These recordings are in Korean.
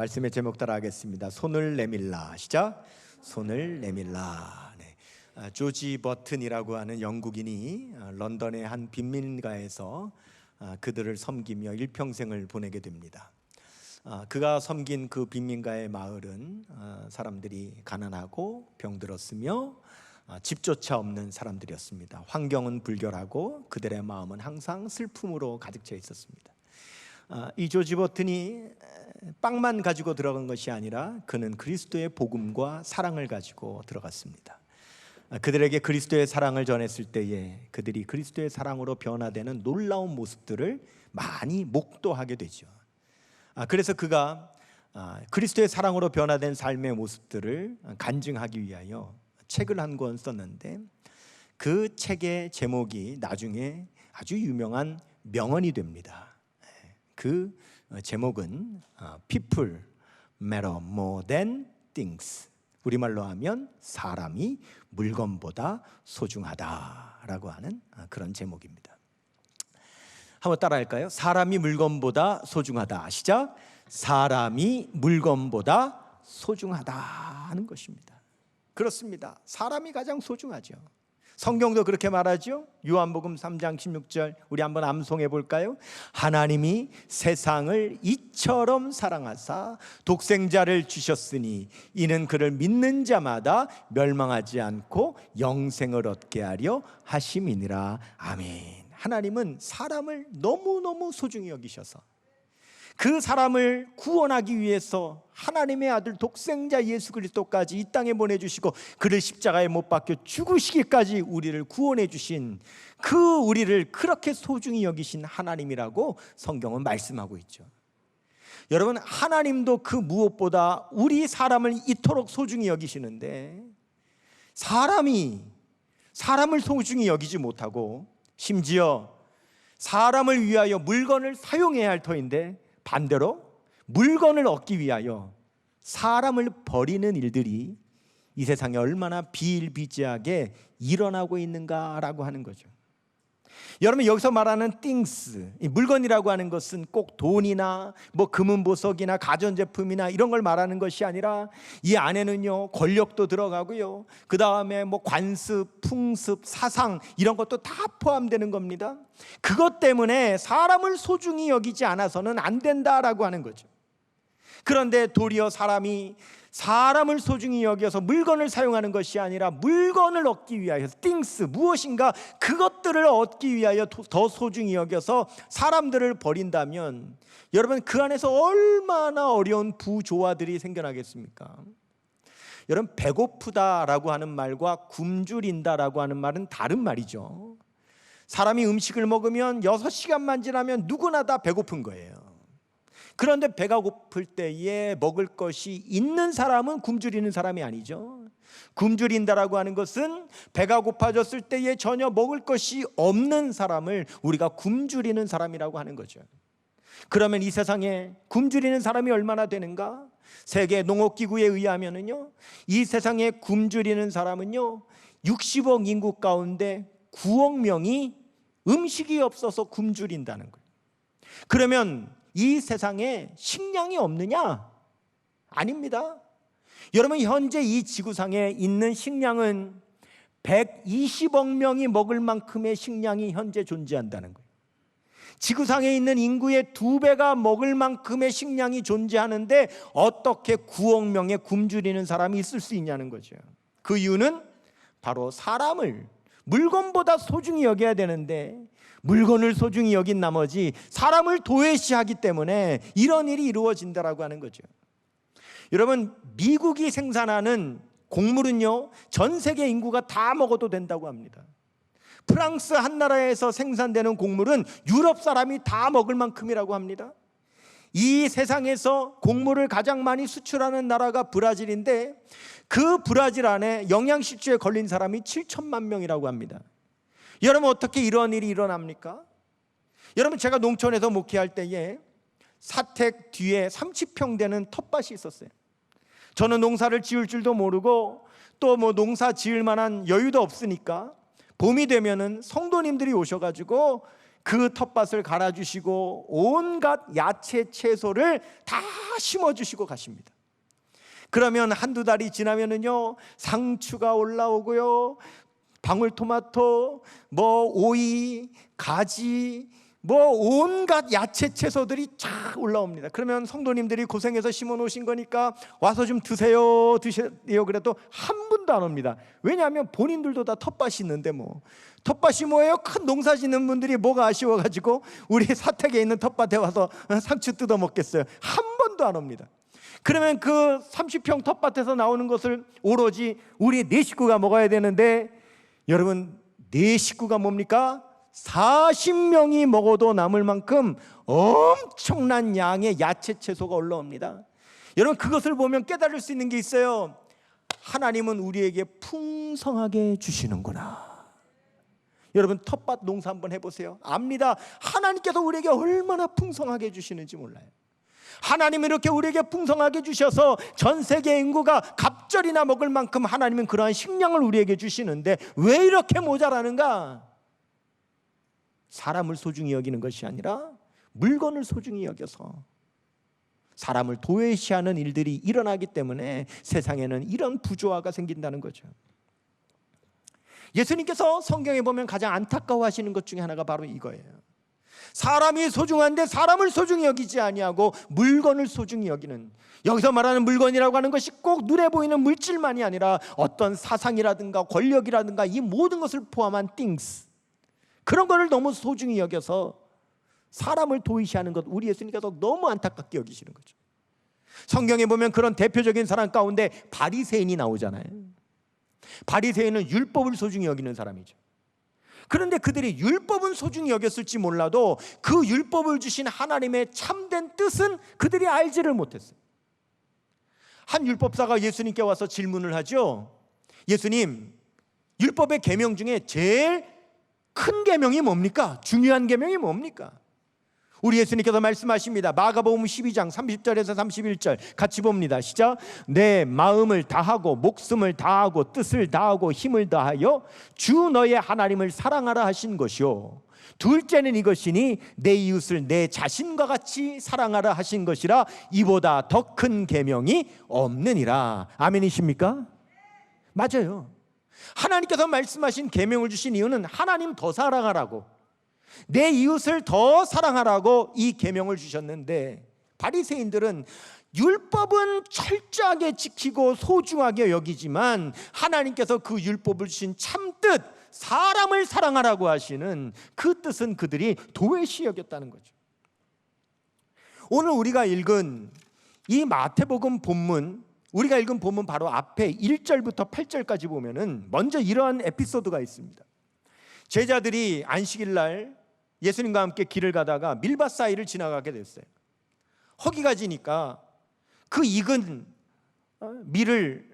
말씀의 제목 따라 하겠습니다. 손을 내밀라. 시작. 손을 내밀라. 네. 조지 버튼이라고 하는 영국인이 런던의 한 빈민가에서 그들을 섬기며 일평생을 보내게 됩니다. 그가 섬긴 그 빈민가의 마을은 사람들이 가난하고 병들었으며 집조차 없는 사람들이었습니다. 환경은 불결하고 그들의 마음은 항상 슬픔으로 가득 차 있었습니다. 이 조지 버튼이 빵만 가지고 들어간 것이 아니라 그는 그리스도의 복음과 사랑을 가지고 들어갔습니다. 그들에게 그리스도의 사랑을 전했을 때에 그들이 그리스도의 사랑으로 변화되는 놀라운 모습들을 많이 목도하게 되죠. 그래서 그가 그리스도의 사랑으로 변화된 삶의 모습들을 간증하기 위하여 책을 한 권 썼는데 그 책의 제목이 나중에 아주 유명한 명언이 됩니다. 그 제목은 People matter more than things. 우리말로 하면 사람이 물건보다 소중하다라고 하는 그런 제목입니다. 한번 따라할까요? 사람이 물건보다 소중하다. 시작. 사람이 물건보다 소중하다 하는 것입니다. 그렇습니다. 사람이 가장 소중하죠. 성경도 그렇게 말하죠. 요한복음 3장 16절 우리 한번 암송해 볼까요? 하나님이 세상을 이처럼 사랑하사 독생자를 주셨으니 이는 그를 믿는 자마다 멸망하지 않고 영생을 얻게 하려 하심이니라. 아멘. 하나님은 사람을 너무너무 소중히 여기셔서 그 사람을 구원하기 위해서 하나님의 아들 독생자 예수 그리스도까지 이 땅에 보내주시고 그를 십자가에 못 박혀 죽으시기까지 우리를 구원해 주신 그 우리를 그렇게 소중히 여기신 하나님이라고 성경은 말씀하고 있죠. 여러분, 하나님도 그 무엇보다 우리 사람을 이토록 소중히 여기시는데 사람을 소중히 여기지 못하고 심지어 사람을 위하여 물건을 사용해야 할 터인데 반대로 물건을 얻기 위하여 사람을 버리는 일들이 이 세상에 얼마나 비일비재하게 일어나고 있는가라고 하는 거죠. 여러분, 여기서 말하는 things, 이 물건이라고 하는 것은 꼭 돈이나 금은보석이나 가전제품이나 이런 걸 말하는 것이 아니라 이 안에는요 권력도 들어가고요, 그 다음에 관습, 풍습, 사상 이런 것도 다 포함되는 겁니다. 그것 때문에 사람을 소중히 여기지 않아서는 안 된다라고 하는 거죠. 그런데 도리어 사람을 소중히 여겨서 물건을 사용하는 것이 아니라 물건을 얻기 위하여 things, 무엇인가 그것들을 얻기 위하여 더 소중히 여겨서 사람들을 버린다면 여러분, 그 안에서 얼마나 어려운 부조화들이 생겨나겠습니까? 여러분, 배고프다라고 하는 말과 굶주린다라고 하는 말은 다른 말이죠. 사람이 음식을 먹으면 6시간만 지나면 누구나 다 배고픈 거예요. 그런데 배가 고플 때에 먹을 것이 있는 사람은 굶주리는 사람이 아니죠. 굶주린다라고 하는 것은 배가 고파졌을 때에 전혀 먹을 것이 없는 사람을 우리가 굶주리는 사람이라고 하는 거죠. 그러면 이 세상에 굶주리는 사람이 얼마나 되는가? 세계 농업기구에 의하면은요, 이 세상에 굶주리는 사람은요 60억 인구 가운데 9억 명이 음식이 없어서 굶주린다는 거예요. 그러면 이 세상에 식량이 없느냐? 아닙니다. 여러분, 현재 이 지구상에 있는 식량은 120억 명이 먹을 만큼의 식량이 현재 존재한다는 거예요. 지구상에 있는 인구의 2배가 먹을 만큼의 식량이 존재하는데 어떻게 9억 명의 굶주리는 사람이 있을 수 있냐는 거죠. 그 이유는 바로 사람을 물건보다 소중히 여겨야 되는데 물건을 소중히 여긴 나머지 사람을 도외시하기 때문에 이런 일이 이루어진다라고 하는 거죠. 여러분, 미국이 생산하는 곡물은요 전 세계 인구가 다 먹어도 된다고 합니다. 프랑스 한 나라에서 생산되는 곡물은 유럽 사람이 다 먹을 만큼이라고 합니다. 이 세상에서 곡물을 가장 많이 수출하는 나라가 브라질인데 그 브라질 안에 영양실조에 걸린 사람이 7천만 명이라고 합니다. 여러분, 어떻게 이런 일이 일어납니까? 여러분, 제가 농촌에서 목회할 때에 사택 뒤에 30평 되는 텃밭이 있었어요. 저는 농사를 지을 줄도 모르고 또 농사 지을 만한 여유도 없으니까 봄이 되면은 성도님들이 오셔가지고 그 텃밭을 갈아주시고 온갖 야채 채소를 다 심어주시고 가십니다. 그러면 한두 달이 지나면은요, 상추가 올라오고요, 방울토마토, 오이, 가지, 온갖 야채 채소들이 쫙 올라옵니다. 그러면 성도님들이 고생해서 심어 놓으신 거니까 와서 좀 드세요 그래도 한 분도 안 옵니다. 왜냐하면 본인들도 다 텃밭이 있는데 텃밭이 뭐예요? 큰 농사 짓는 분들이 뭐가 아쉬워가지고 우리 사택에 있는 텃밭에 와서 상추 뜯어 먹겠어요? 한 번도 안 옵니다. 그러면 그 30평 텃밭에서 나오는 것을 오로지 우리 네 식구가 먹어야 되는데, 여러분, 네 식구가 뭡니까? 40명이 먹어도 남을 만큼 엄청난 양의 야채 채소가 올라옵니다. 여러분, 그것을 보면 깨달을 수 있는 게 있어요. 하나님은 우리에게 풍성하게 주시는구나. 여러분, 텃밭 농사 한번 해보세요. 압니다. 하나님께서 우리에게 얼마나 풍성하게 주시는지 몰라요. 하나님은 이렇게 우리에게 풍성하게 주셔서 전 세계 인구가 갑절이나 먹을 만큼 하나님은 그러한 식량을 우리에게 주시는데 왜 이렇게 모자라는가? 사람을 소중히 여기는 것이 아니라 물건을 소중히 여겨서 사람을 도외시하는 일들이 일어나기 때문에 세상에는 이런 부조화가 생긴다는 거죠. 예수님께서 성경에 보면 가장 안타까워하시는 것 중에 하나가 바로 이거예요. 사람이 소중한데 사람을 소중히 여기지 아니하고 물건을 소중히 여기는, 여기서 말하는 물건이라고 하는 것이 꼭 눈에 보이는 물질만이 아니라 어떤 사상이라든가 권력이라든가 이 모든 것을 포함한 things, 그런 것을 너무 소중히 여겨서 사람을 도외시하는 것, 우리 예수님께서 너무 안타깝게 여기시는 거죠. 성경에 보면 그런 대표적인 사람 가운데 바리새인이 나오잖아요. 바리새인은 율법을 소중히 여기는 사람이죠. 그런데 그들이 율법은 소중히 여겼을지 몰라도 그 율법을 주신 하나님의 참된 뜻은 그들이 알지를 못했어요. 한 율법사가 예수님께 와서 질문을 하죠. 예수님, 율법의 계명 중에 제일 큰 계명이 뭡니까? 중요한 계명이 뭡니까? 우리 예수님께서 말씀하십니다. 마가복음 12장 30절에서 31절 같이 봅니다. 시작. 내 마음을 다하고 목숨을 다하고 뜻을 다하고 힘을 다하여 주 너의 하나님을 사랑하라 하신 것이요, 둘째는 이것이니 내 이웃을 내 자신과 같이 사랑하라 하신 것이라, 이보다 더 큰 계명이 없느니라. 아멘이십니까? 맞아요. 하나님께서 말씀하신 계명을 주신 이유는 하나님 더 사랑하라고, 내 이웃을 더 사랑하라고 이 계명을 주셨는데, 바리새인들은 율법은 철저하게 지키고 소중하게 여기지만 하나님께서 그 율법을 주신 참뜻, 사람을 사랑하라고 하시는 그 뜻은 그들이 도외시 여겼다는 거죠. 오늘 우리가 읽은 이 마태복음 본문, 우리가 읽은 본문 바로 앞에 1절부터 8절까지 보면은 먼저 이러한 에피소드가 있습니다. 제자들이 안식일 날 예수님과 함께 길을 가다가 밀밭 사이를 지나가게 됐어요. 허기가 지니까 그 익은 밀을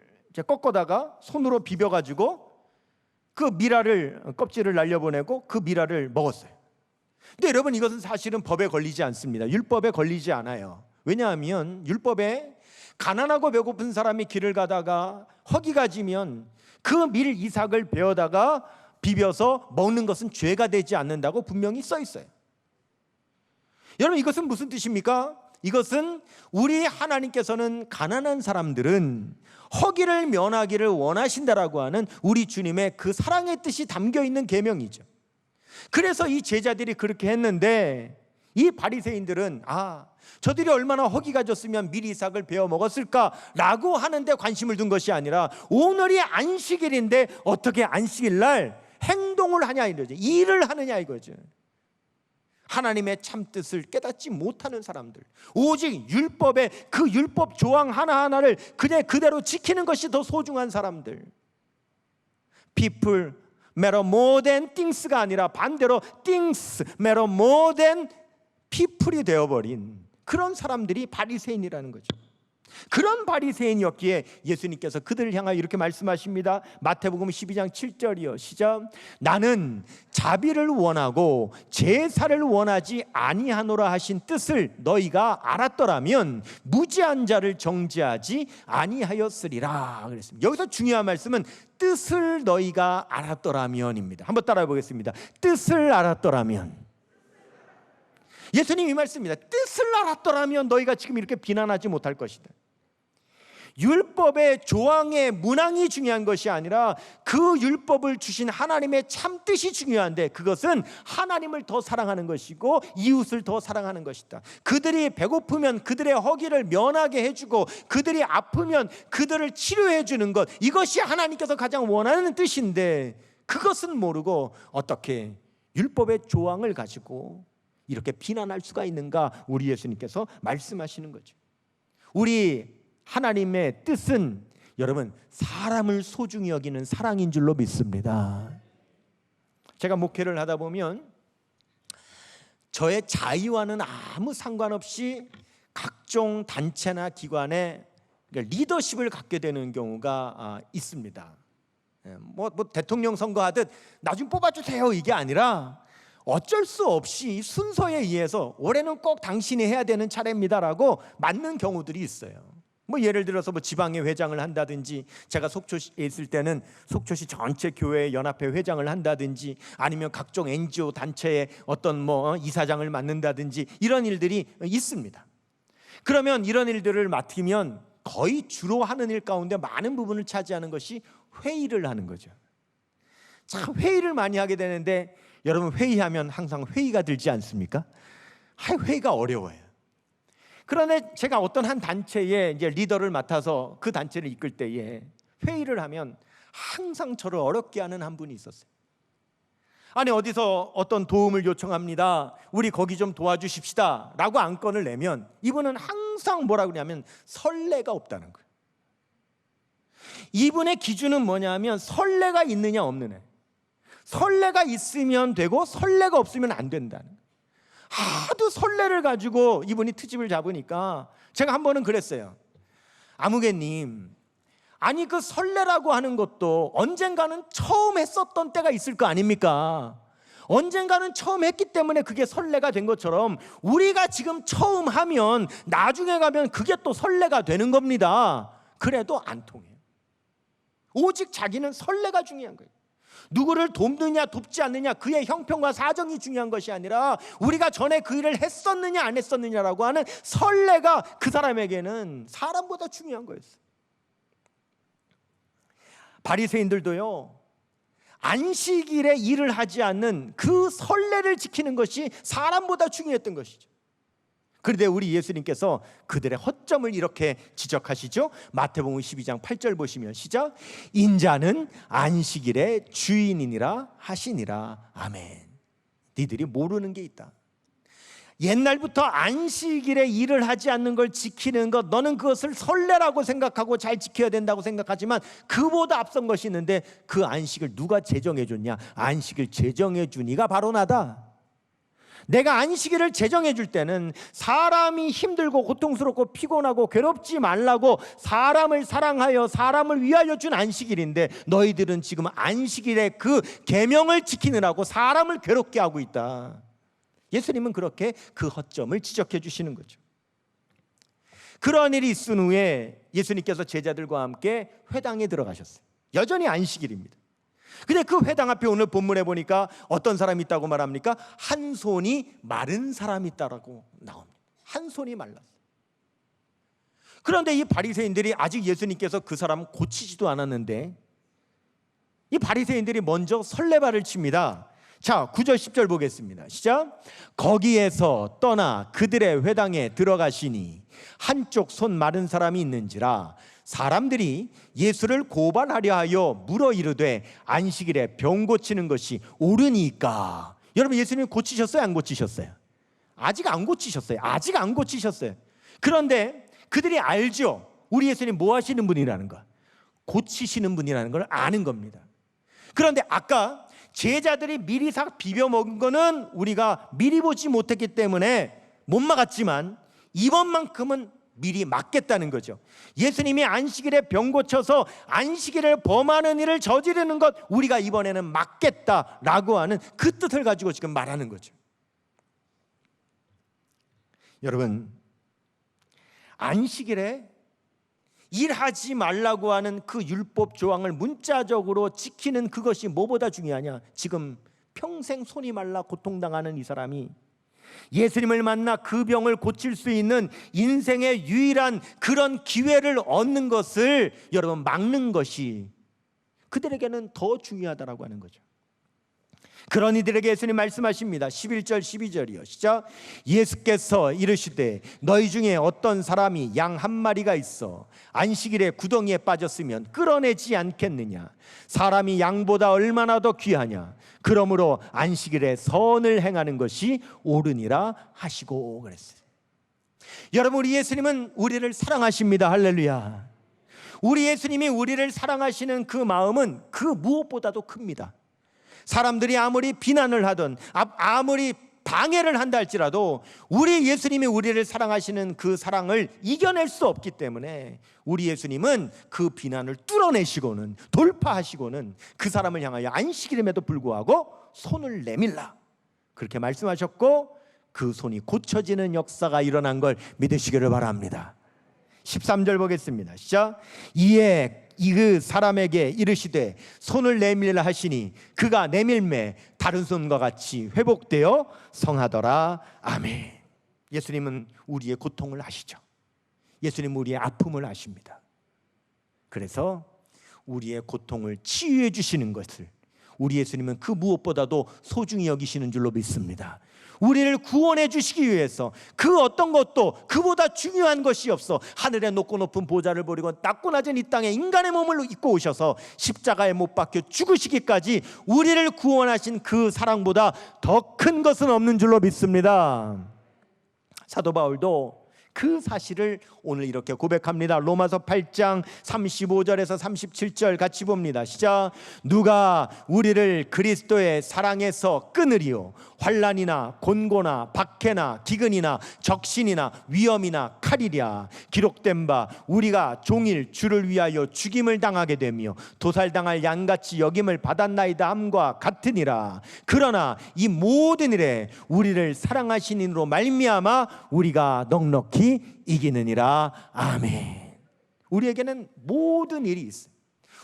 꺾어다가 손으로 비벼가지고 그 미라를, 껍질을 날려보내고 그 미라를 먹었어요. 근데 여러분, 이것은 사실은 법에 걸리지 않습니다. 율법에 걸리지 않아요. 왜냐하면 율법에 가난하고 배고픈 사람이 길을 가다가 허기가 지면 그 밀 이삭을 베어다가 비벼서 먹는 것은 죄가 되지 않는다고 분명히 써 있어요. 여러분, 이것은 무슨 뜻입니까? 이것은 우리 하나님께서는 가난한 사람들은 허기를 면하기를 원하신다라고 하는 우리 주님의 그 사랑의 뜻이 담겨 있는 계명이죠. 그래서 이 제자들이 그렇게 했는데 이 바리새인들은 저들이 얼마나 허기가 졌으면 밀 이삭을 베어 먹었을까라고 하는데 관심을 둔 것이 아니라, 오늘이 안식일인데 어떻게 안식일 날 행동을 하냐 이거죠. 일을 하느냐 이거죠. 하나님의 참뜻을 깨닫지 못하는 사람들, 오직 율법의 그 율법 조항 하나하나를 그대로 지키는 것이 더 소중한 사람들. People matter more than things가 아니라 반대로 things matter more than people이 되어버린 그런 사람들이 바리새인이라는 거죠. 그런 바리새인이었기에 예수님께서 그들을 향하여 이렇게 말씀하십니다. 마태복음 12장 7절이요. 시작. 나는 자비를 원하고 제사를 원하지 아니하노라 하신 뜻을 너희가 알았더라면 무지한 자를 정죄하지 아니하였으리라 그랬습니다. 여기서 중요한 말씀은 뜻을 너희가 알았더라면입니다. 한번 따라해 보겠습니다. 뜻을 알았더라면. 예수님이 말씀입니다. 뜻을 알았더라면 너희가 지금 이렇게 비난하지 못할 것이다. 율법의 조항의 문항이 중요한 것이 아니라 그 율법을 주신 하나님의 참 뜻이 중요한데, 그것은 하나님을 더 사랑하는 것이고 이웃을 더 사랑하는 것이다. 그들이 배고프면 그들의 허기를 면하게 해주고, 그들이 아프면 그들을 치료해 주는 것, 이것이 하나님께서 가장 원하는 뜻인데, 그것은 모르고 어떻게 율법의 조항을 가지고 이렇게 비난할 수가 있는가? 우리 예수님께서 말씀하시는 거죠. 우리 하나님의 뜻은 여러분 사람을 소중히 여기는 사랑인 줄로 믿습니다. 제가 목회를 하다 보면 저의 자의와는 아무 상관없이 각종 단체나 기관에 리더십을 갖게 되는 경우가 있습니다. 뭐 대통령 선거하듯 나 좀 뽑아주세요 이게 아니라 어쩔 수 없이 순서에 의해서 올해는 꼭 당신이 해야 되는 차례입니다라고 맞는 경우들이 있어요. 뭐 예를 들어서 뭐 지방의 회장을 한다든지, 제가 속초시에 있을 때는 속초시 전체 교회 연합회 회장을 한다든지, 아니면 각종 NGO 단체의 어떤 뭐 이사장을 맡는다든지, 이런 일들이 있습니다. 그러면 이런 일들을 맡으면 거의 주로 하는 일 가운데 많은 부분을 차지하는 것이 회의를 하는 거죠. 참 회의를 많이 하게 되는데, 여러분 회의하면 항상 회의가 들지 않습니까? 회의가 어려워요. 그런데 제가 어떤 한 단체의 이제 리더를 맡아서 그 단체를 이끌 때에 회의를 하면 항상 저를 어렵게 하는 한 분이 있었어요. 아니 어디서 어떤 도움을 요청합니다, 우리 거기 좀 도와주십시다 라고 안건을 내면 이분은 항상 뭐라 그러냐면 선례가 없다는 거예요. 이분의 기준은 뭐냐면 선례가 있느냐 없느냐. 선례가 있으면 되고 선례가 없으면 안 된다는 거예요. 하도 선례를 가지고 이분이 트집을 잡으니까 제가 한 번은 그랬어요. 아무개님, 아니 그 선례라고 하는 것도 언젠가는 처음 했었던 때가 있을 거 아닙니까? 언젠가는 처음 했기 때문에 그게 선례가 된 것처럼 우리가 지금 처음 하면 나중에 가면 그게 또 선례가 되는 겁니다. 그래도 안 통해요. 오직 자기는 선례가 중요한 거예요. 누구를 돕느냐 돕지 않느냐, 그의 형편과 사정이 중요한 것이 아니라 우리가 전에 그 일을 했었느냐 안 했었느냐라고 하는 선례가 그 사람에게는 사람보다 중요한 거였어요. 바리새인들도요, 안식일에 일을 하지 않는 그 선례를 지키는 것이 사람보다 중요했던 것이죠. 그런데 우리 예수님께서 그들의 허점을 이렇게 지적하시죠. 마태복음 12장 8절 보시면 시작. 인자는 안식일의 주인이니라 하시니라. 아멘. 니들이 모르는 게 있다. 옛날부터 안식일에 일을 하지 않는 걸 지키는 것, 너는 그것을 선례라고 생각하고 잘 지켜야 된다고 생각하지만 그보다 앞선 것이 있는데, 그 안식을 누가 제정해 줬냐? 안식을 제정해 준 이가 바로 나다. 내가 안식일을 제정해 줄 때는 사람이 힘들고 고통스럽고 피곤하고 괴롭지 말라고 사람을 사랑하여 사람을 위하여 준 안식일인데, 너희들은 지금 안식일의 그 계명을 지키느라고 사람을 괴롭게 하고 있다. 예수님은 그렇게 그 허점을 지적해 주시는 거죠. 그런 일이 있은 후에 예수님께서 제자들과 함께 회당에 들어가셨어요. 여전히 안식일입니다. 근데 그 회당 앞에 오늘 본문에 보니까 어떤 사람이 있다고 말합니까? 한 손이 마른 사람이 있다라고 나옵니다. 한 손이 말랐어요. 그런데 이 바리새인들이 아직 예수님께서 그 사람 고치지도 않았는데, 이 바리새인들이 먼저 설레발을 칩니다. 자, 9절 10절 보겠습니다. 시작. 거기에서 떠나 그들의 회당에 들어가시니 한쪽 손 마른 사람이 있는지라 사람들이 예수를 고발하려 하여 물어 이르되 안식일에 병 고치는 것이 옳으니까. 여러분, 예수님 고치셨어요? 안 고치셨어요? 아직 안 고치셨어요. 아직 안 고치셨어요. 그런데 그들이 알죠. 우리 예수님 뭐 하시는 분이라는 거, 고치시는 분이라는 걸 아는 겁니다. 그런데 아까 제자들이 미리 싹 비벼 먹은 거는 우리가 미리 보지 못했기 때문에 못 막았지만 이번만큼은 미리 막겠다는 거죠. 예수님이 안식일에 병 고쳐서 안식일을 범하는 일을 저지르는 것, 우리가 이번에는 막겠다라고 하는 그 뜻을 가지고 지금 말하는 거죠. 여러분, 안식일에 일하지 말라고 하는 그 율법 조항을 문자적으로 지키는 그것이 뭐보다 중요하냐? 지금 평생 손이 말라 고통당하는 이 사람이 예수님을 만나 그 병을 고칠 수 있는 인생의 유일한 그런 기회를 얻는 것을 여러분 막는 것이 그들에게는 더 중요하다라고 하는 거죠. 그런 이들에게 예수님 말씀하십니다. 11절 12절이요 시작. 예수께서 이르시되 너희 중에 어떤 사람이 양 한 마리가 있어 안식일에 구덩이에 빠졌으면 끌어내지 않겠느냐. 사람이 양보다 얼마나 더 귀하냐. 그러므로 안식일에 선을 행하는 것이 옳으니라 하시고 그랬어요. 여러분, 우리 예수님은 우리를 사랑하십니다. 할렐루야. 우리 예수님이 우리를 사랑하시는 그 마음은 그 무엇보다도 큽니다. 사람들이 아무리 비난을 하든 아무리 방해를 한다 할지라도 우리 예수님이 우리를 사랑하시는 그 사랑을 이겨낼 수 없기 때문에 우리 예수님은 그 비난을 뚫어내시고는 돌파하시고는 그 사람을 향하여 안식일임에도 불구하고 손을 내밀라 그렇게 말씀하셨고, 그 손이 고쳐지는 역사가 일어난 걸 믿으시기를 바랍니다. 13절 보겠습니다. 시작. 이에 그 사람에게 이르시되 손을 내밀라 하시니 그가 내밀매 다른 손과 같이 회복되어 성하더라. 아멘. 예수님은 우리의 고통을 아시죠. 예수님은 우리의 아픔을 아십니다. 그래서 우리의 고통을 치유해 주시는 것을 우리 예수님은 그 무엇보다도 소중히 여기시는 줄로 믿습니다. 우리를 구원해 주시기 위해서 그 어떤 것도 그보다 중요한 것이 없어 하늘의 높고 높은 보좌를 버리고 낮고 낮은 이 땅에 인간의 몸을 입고 오셔서 십자가에 못 박혀 죽으시기까지 우리를 구원하신 그 사랑보다 더 큰 것은 없는 줄로 믿습니다. 사도 바울도 그 사실을 오늘 이렇게 고백합니다. 로마서 8장 35절에서 37절 같이 봅니다. 시작. 누가 우리를 그리스도의 사랑에서 끊으리요. 환난이나 곤고나 박해나 기근이나 적신이나 위험이나 칼이랴. 기록된 바 우리가 종일 주를 위하여 죽임을 당하게 되며 도살당할 양같이 여김을 받았나이다 함과 같으니라. 그러나 이 모든 일에 우리를 사랑하신 이로 말미암아 우리가 넉넉히 이기느니라. 아멘. 우리에게는 모든 일이 있어요.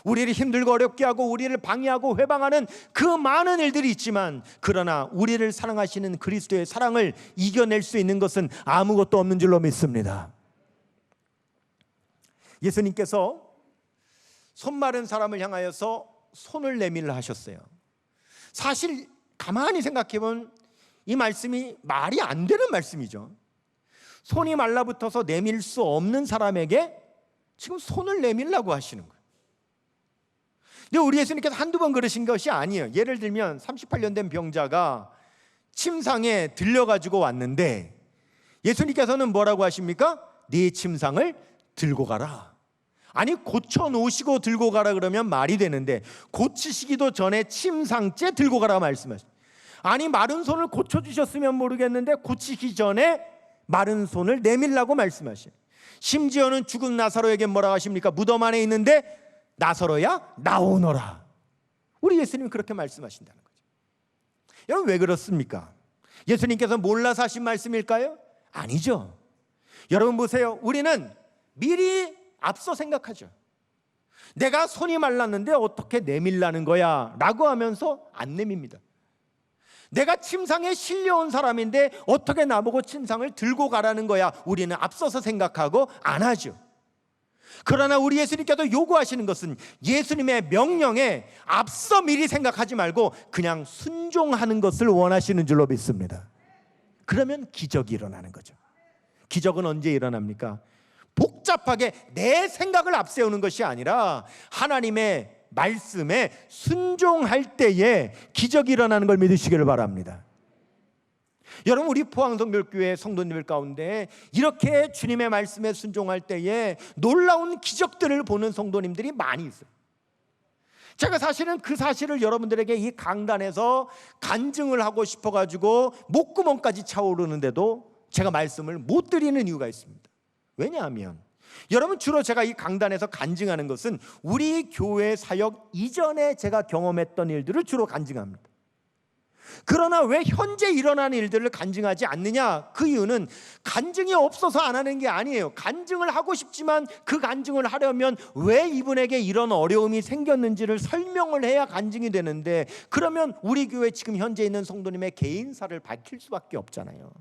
우리를 힘들고 어렵게 하고 우리를 방해하고 회방하는 그 많은 일들이 있지만, 그러나 우리를 사랑하시는 그리스도의 사랑을 이겨낼 수 있는 것은 아무것도 없는 줄로 믿습니다. 예수님께서 손 마른 사람을 향하여서 손을 내밀라 하셨어요. 사실 가만히 생각해보면 이 말씀이 말이 안 되는 말씀이죠. 손이 말라붙어서 내밀 수 없는 사람에게 지금 손을 내밀라고 하시는 거예요. 근데 우리 예수님께서 한두 번 그러신 것이 아니에요. 예를 들면 38년 된 병자가 침상에 들려가지고 왔는데 예수님께서는 뭐라고 하십니까? 네 침상을 들고 가라. 아니, 고쳐놓으시고 들고 가라 그러면 말이 되는데 고치시기도 전에 침상째 들고 가라 말씀하십니다. 아니, 마른 손을 고쳐주셨으면 모르겠는데 고치기 전에 마른 손을 내밀라고 말씀하셔요. 심지어는 죽은 나사로에게 뭐라고 하십니까? 무덤 안에 있는데 나사로야 나오너라. 우리 예수님이 그렇게 말씀하신다는 거죠. 여러분, 왜 그렇습니까? 예수님께서 몰라서 하신 말씀일까요? 아니죠. 여러분 보세요. 우리는 미리 앞서 생각하죠. 내가 손이 말랐는데 어떻게 내밀라는 거야 라고 하면서 안 내밉니다. 내가 침상에 실려온 사람인데 어떻게 나보고 침상을 들고 가라는 거야, 우리는 앞서서 생각하고 안 하죠. 그러나 우리 예수님께서 요구하시는 것은 예수님의 명령에 앞서 미리 생각하지 말고 그냥 순종하는 것을 원하시는 줄로 믿습니다. 그러면 기적이 일어나는 거죠. 기적은 언제 일어납니까? 복잡하게 내 생각을 앞세우는 것이 아니라 하나님의 말씀에 순종할 때에 기적이 일어나는 걸 믿으시기를 바랍니다. 여러분, 우리 포항성결교회 성도님들 가운데 이렇게 주님의 말씀에 순종할 때에 놀라운 기적들을 보는 성도님들이 많이 있어요. 제가 사실은 그 사실을 여러분들에게 이 강단에서 간증을 하고 싶어가지고 목구멍까지 차오르는데도 제가 말씀을 못 드리는 이유가 있습니다. 왜냐하면 여러분, 주로 제가 이 강단에서 간증하는 것은 우리 교회 사역 이전에 제가 경험했던 일들을 주로 간증합니다. 그러나 왜 현재 일어나는 일들을 간증하지 않느냐? 그 이유는 간증이 없어서 안 하는 게 아니에요. 간증을 하고 싶지만 그 간증을 하려면 왜 이분에게 이런 어려움이 생겼는지를 설명을 해야 간증이 되는데, 그러면 우리 교회 지금 현재 있는 성도님의 개인사를 밝힐 수밖에 없잖아요.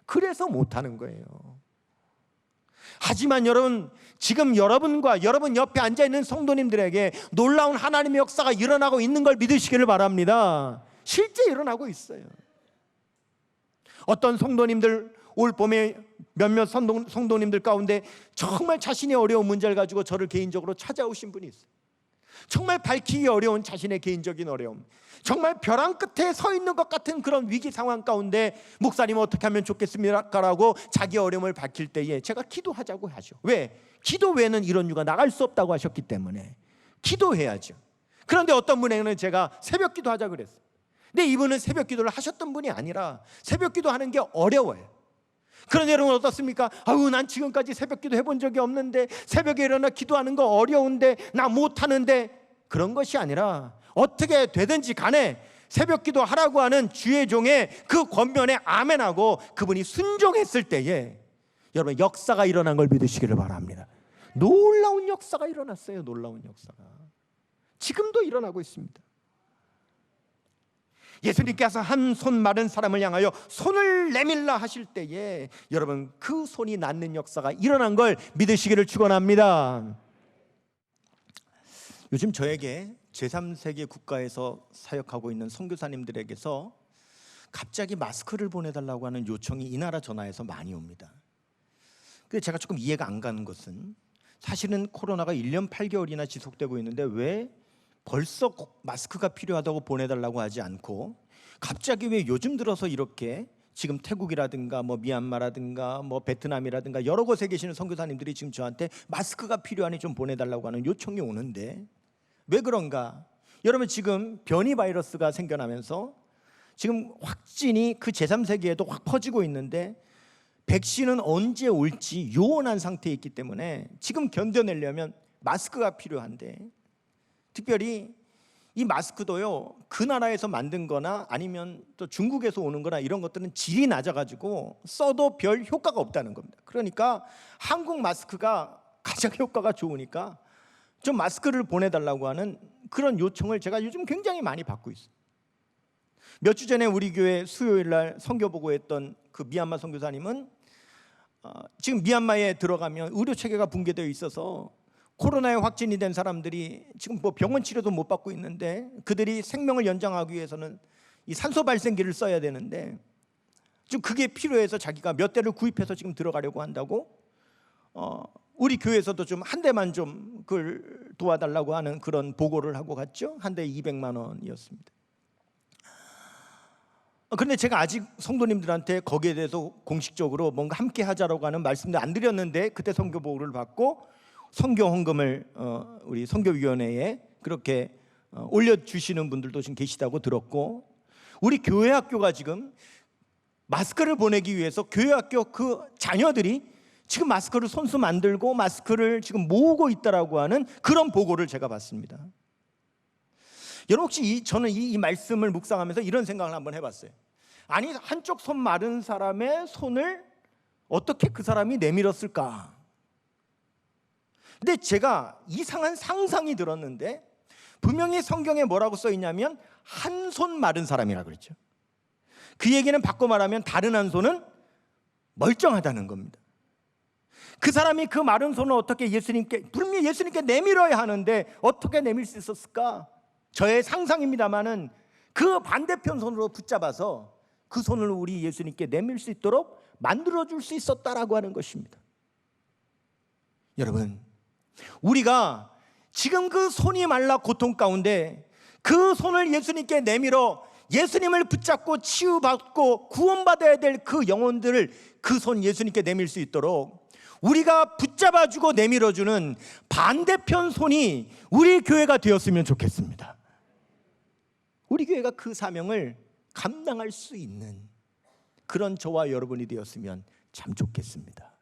그래서 못하는 거예요. 하지만 여러분, 지금 여러분과 여러분 옆에 앉아있는 성도님들에게 놀라운 하나님의 역사가 일어나고 있는 걸 믿으시기를 바랍니다. 실제 일어나고 있어요. 어떤 성도님들, 올 봄에 몇몇 성도님들 가운데 정말 자신의 어려운 문제를 가지고 저를 개인적으로 찾아오신 분이 있어요. 정말 밝히기 어려운 자신의 개인적인 어려움, 정말 벼랑 끝에 서 있는 것 같은 그런 위기 상황 가운데 목사님 어떻게 하면 좋겠습니까라고 자기 어려움을 밝힐 때에 제가 기도하자고 하죠. 왜? 기도 외에는 이런 유가 나갈 수 없다고 하셨기 때문에 기도해야죠. 그런데 어떤 분에게는 제가 새벽 기도하자 그랬어요. 근데 이분은 새벽 기도를 하셨던 분이 아니라 새벽 기도하는 게 어려워요. 그런데 여러분 어떻습니까? 아유, 난 지금까지 새벽 기도 해본 적이 없는데, 새벽에 일어나 기도하는 거 어려운데, 나 못하는데, 그런 것이 아니라 어떻게 되든지 간에 새벽 기도 하라고 하는 주의 종의 그 권면에 아멘하고 그분이 순종했을 때에 여러분 역사가 일어난 걸 믿으시기를 바랍니다. 놀라운 역사가 일어났어요. 놀라운 역사가 지금도 일어나고 있습니다. 예수님께서 한 손 마른 사람을 향하여 손을 내밀라 하실 때에 여러분 그 손이 낫는 역사가 일어난 걸 믿으시기를 축원합니다. 요즘 저에게 제3세계 국가에서 사역하고 있는 선교사님들에게서 갑자기 마스크를 보내달라고 하는 요청이 이 나라 전화에서 많이 옵니다. 근데 제가 조금 이해가 안 가는 것은, 사실은 코로나가 1년 8개월이나 지속되고 있는데 왜 벌써 마스크가 필요하다고 보내달라고 하지 않고 갑자기 왜 요즘 들어서 이렇게 지금 태국이라든가 뭐 미얀마라든가 뭐 베트남이라든가 여러 곳에 계시는 선교사님들이 지금 저한테 마스크가 필요하니 좀 보내달라고 하는 요청이 오는데 왜 그런가? 여러분 지금 변이 바이러스가 생겨나면서 지금 확진이 그 제3세계에도 확 퍼지고 있는데 백신은 언제 올지 요원한 상태에 있기 때문에 지금 견뎌내려면 마스크가 필요한데, 특별히 이 마스크도요 그 나라에서 만든 거나 아니면 또 중국에서 오는 거나 이런 것들은 질이 낮아가지고 써도 별 효과가 없다는 겁니다. 그러니까 한국 마스크가 가장 효과가 좋으니까 좀 마스크를 보내달라고 하는 그런 요청을 제가 요즘 굉장히 많이 받고 있어요. 몇 주 전에 우리 교회 수요일 날 선교 보고했던 그 미얀마 선교사님은 지금 미얀마에 들어가면 의료 체계가 붕괴되어 있어서 코로나에 확진이 된 사람들이 지금 뭐 병원 치료도 못 받고 있는데, 그들이 생명을 연장하기 위해서는 이 산소 발생기를 써야 되는데 지금 그게 필요해서 자기가 몇 대를 구입해서 지금 들어가려고 한다고 우리 교회에서도 좀 한 대만 좀 그걸 도와달라고 하는 그런 보고를 하고 갔죠. 한 대에 200만 원이었습니다. 그런데 제가 아직 성도님들한테 거기에 대해서 공식적으로 뭔가 함께 하자라고 하는 말씀도 안 드렸는데, 그때 선교 보고를 받고 선교 헌금을 우리 선교위원회에 그렇게 올려주시는 분들도 지금 계시다고 들었고, 우리 교회 학교가 지금 마스크를 보내기 위해서 교회 학교 그 자녀들이 지금 마스크를 손수 만들고 마스크를 지금 모으고 있다라고 하는 그런 보고를 제가 봤습니다. 여러분 혹시 저는 이 말씀을 묵상하면서 이런 생각을 한번 해봤어요. 아니 한쪽 손 마른 사람의 손을 어떻게 그 사람이 내밀었을까? 근데 제가 이상한 상상이 들었는데, 분명히 성경에 뭐라고 써 있냐면 한 손 마른 사람이라고 그랬죠. 그 얘기는 바꿔 말하면 다른 한 손은 멀쩡하다는 겁니다. 그 사람이 그 마른 손을 어떻게 분명히 예수님께 내밀어야 하는데 어떻게 내밀 수 있었을까? 저의 상상입니다마는 그 반대편 손으로 붙잡아서 그 손을 우리 예수님께 내밀 수 있도록 만들어줄 수 있었다라고 하는 것입니다. 여러분, 우리가 지금 그 손이 말라 고통 가운데 그 손을 예수님께 내밀어 예수님을 붙잡고 치유받고 구원받아야 될 그 영혼들을 그 손 예수님께 내밀 수 있도록 우리가 붙잡아주고 내밀어주는 반대편 손이 우리 교회가 되었으면 좋겠습니다. 우리 교회가 그 사명을 감당할 수 있는 그런 저와 여러분이 되었으면 참 좋겠습니다.